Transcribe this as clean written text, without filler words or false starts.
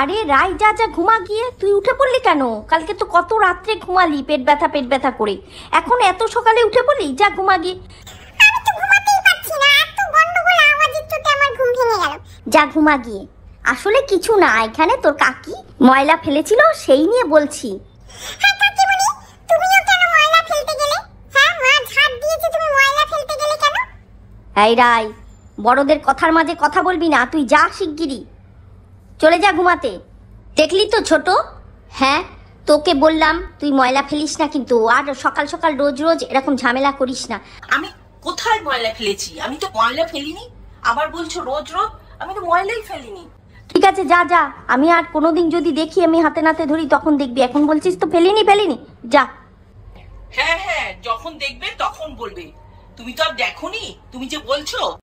আরে রাই, যা যা ঘুমা গিয়ে। তুই উঠে পড়লি কেন? কালকে তো কত রাত্রে ঘুমালি পেট ব্যথা করে, এখন এত সকালে উঠে পড়লি? যা ঘুমা গিয়ে। আমি তো ঘুমাতেই পারছি না, এত গন্ডগোল আওয়াজের চোটে আমার ঘুম ভেঙে গেল। যা ঘুমা গিয়ে। আসলে কিছু না, এখানে তোর কাকি ময়লা ফেলেছিল সেই নিয়ে বলছি। হ্যাঁ কাকিমণি, তুমিও কেন ময়লা ফেলতে গেলে? হ্যাঁ, মা ঝাড় দিয়েছে, তুমি ময়লা ফেলতে গেলে কেন? এই রাই, বড়দের কথার মাঝে কথা বলবি না। তুই যা শিগগিরই, চলে যা ঘুমাতে। দেখলি তো ছোট, হ্যাঁ তোকে বললাম তুই ময়লা ফেলিস না, কিন্তু আর সকাল সকাল রোজ রোজ এরকম ঝামেলা করিস না। আমি কোথায় ময়লা ফেলেছি? আমি তো ময়লা ফেলিনি। আবার বলছো রোজ রোজ, আমি তো ময়লাই ফেলিনি। ঠিক আছে, যা যা। আমি আর কোনোদিন যদি দেখি আমি হাতে নাতে ধরি তখন দেখবি। এখন বলছিস তো ফেলিনি, যা। হ্যাঁ হ্যাঁ, যখন দেখবে তখন বলবে। তুমি তো আর দেখোনি, তুমি যে বলছো।